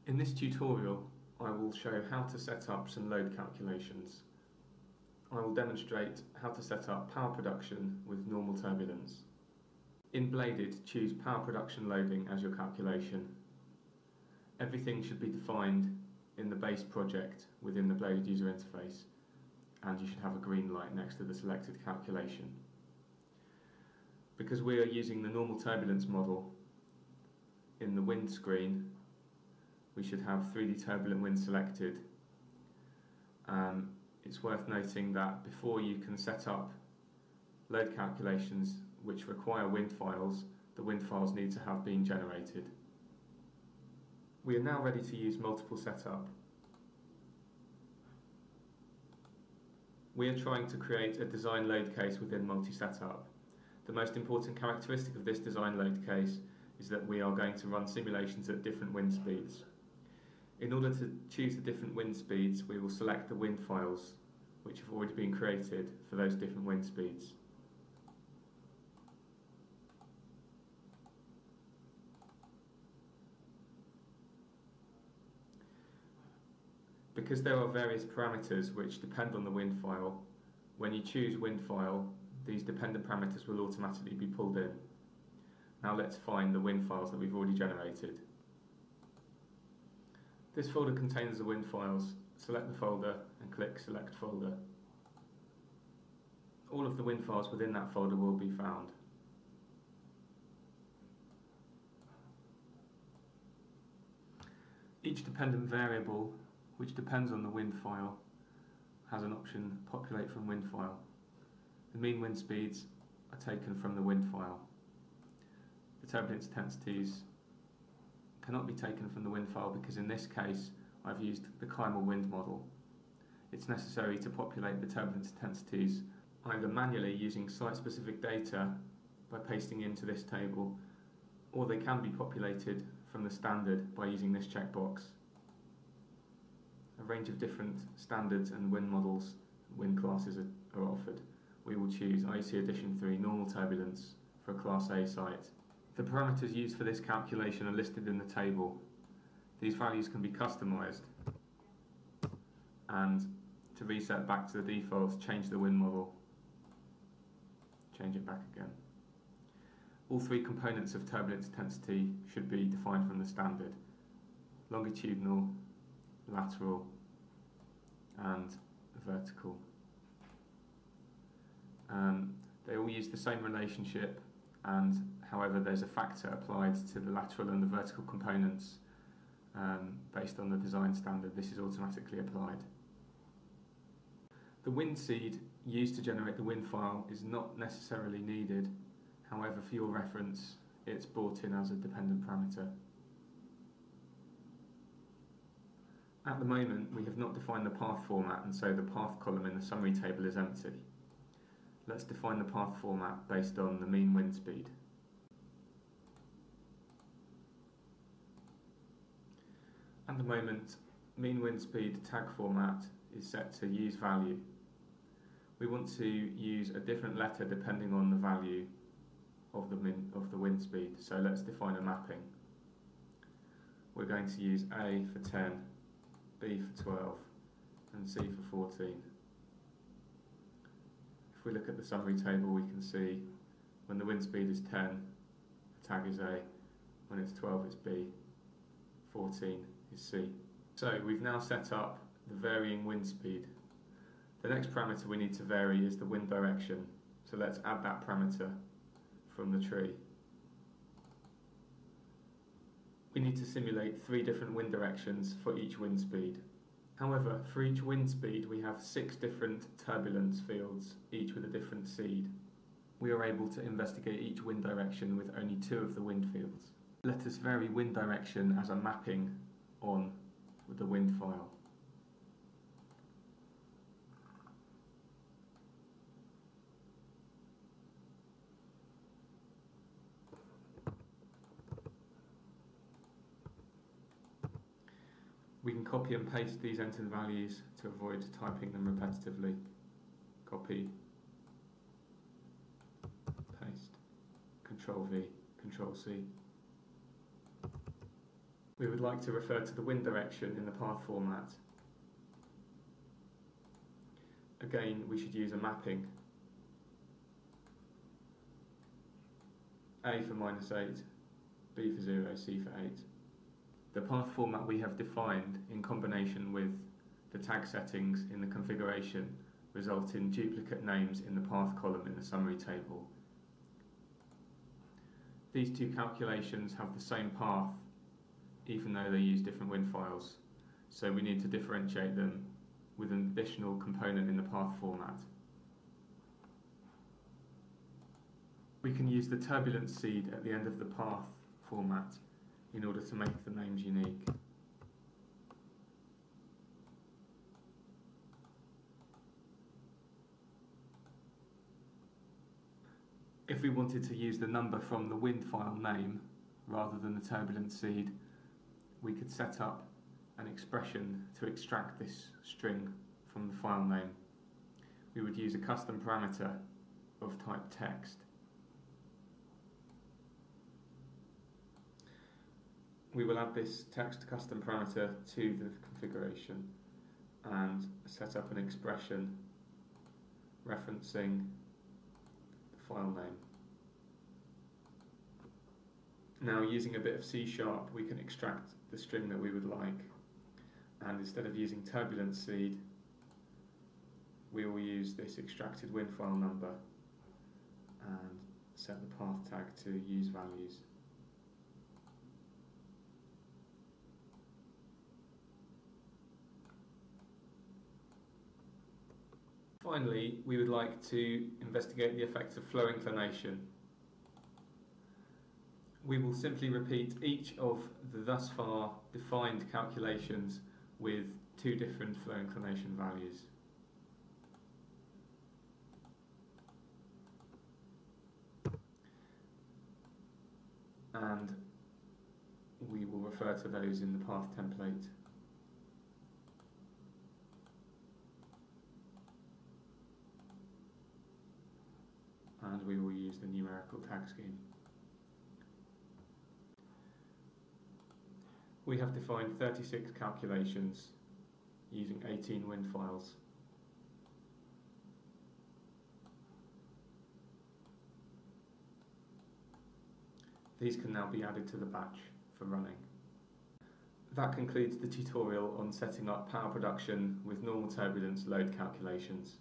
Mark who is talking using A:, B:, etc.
A: In this tutorial, I will show how to set up some load calculations. I will demonstrate how to set up power production with normal turbulence. In Bladed, choose power production loading as your calculation. Everything should be defined in the base project within the Bladed user interface, and you should have a green light next to the selected calculation. Because we are using the normal turbulence model, in the wind screen we should have 3D turbulent wind selected. It's worth noting that before you can set up load calculations which require wind files, the wind files need to have been generated. We are now ready to use multiple setup. We are trying to create a design load case within MultiSetup. The most important characteristic of this design load case is that we are going to run simulations at different wind speeds. In order to choose the different wind speeds, we will select the wind files which have already been created for those different wind speeds. Because there are various parameters which depend on the wind file, when you choose wind file, these dependent parameters will automatically be pulled in. Now let's find the wind files that we've already generated. This folder contains the wind files. Select the folder and click Select Folder. All of the wind files within that folder will be found. Each dependent variable, which depends on the wind file, has an option Populate from wind file. The mean wind speeds are taken from the wind file. The turbulence intensities cannot be taken from the wind file because in this case I've used the Keimer wind model. It's necessary to populate the turbulence intensities either manually using site-specific data by pasting into this table, or they can be populated from the standard by using this checkbox. A range of different standards and wind models, wind classes are offered. We will choose IEC Edition 3 normal turbulence for a Class A site. The parameters used for this calculation are listed in the table. These values can be customised, and to reset back to the defaults, change the wind model, change it back again. All three components of turbulence intensity should be defined from the standard: longitudinal, lateral and vertical. They all use the same relationship, and however there's a factor applied to the lateral and the vertical components based on the design standard. This is automatically applied. The wind seed used to generate the wind file is not necessarily needed. However, for your reference, it's brought in as a dependent parameter. At the moment, we have not defined the path format, and so the path column in the summary table is empty. Let's define the path format based on the mean wind speed. At the moment, mean wind speed tag format is set to use value. We want to use a different letter depending on the value of the wind speed, so let's define a mapping. We're going to use A for 10, B for 12 and C for 14. If we look at the summary table, we can see when the wind speed is 10, the tag is A, when it's 12 it's B, 14 is C. So we've now set up the varying wind speed. The next parameter we need to vary is the wind direction, so let's add that parameter from the tree. We need to simulate 3 different wind directions for each wind speed. However, for each wind speed we have 6 different turbulence fields, each with a different seed. We are able to investigate each wind direction with only 2 of the wind fields. Let us vary wind direction as a mapping on with the wind file. We can copy and paste these entered values to avoid typing them repetitively. Copy, paste, Control V, Control C. we would like to refer to the wind direction in the path format. Again, we should use a mapping. A for -8, B for 0, C for 8. The path format we have defined in combination with the tag settings in the configuration result in duplicate names in the path column in the summary table. These two calculations have the same path even though they use different wind files, so we need to differentiate them with an additional component in the path format. We can use the turbulence seed at the end of the path format in order to make the names unique. If we wanted to use the number from the wind file name rather than the turbulence seed, we could set up an expression to extract this string from the file name. We would use a custom parameter of type text. We will add this text custom parameter to the configuration and set up an expression referencing the file name. Now, using a bit of C#, we can extract the string that we would like, and instead of using turbulence seed, we will use this extracted wind file number and set the path tag to use values. Finally, we would like to investigate the effects of flow inclination. We will simply repeat each of the thus far defined calculations with two different flow inclination values. And we will refer to those in the path template. And we will use the numerical tag scheme. We have defined 36 calculations using 18 wind files. These can now be added to the batch for running. That concludes the tutorial on setting up power production with normal turbulence load calculations.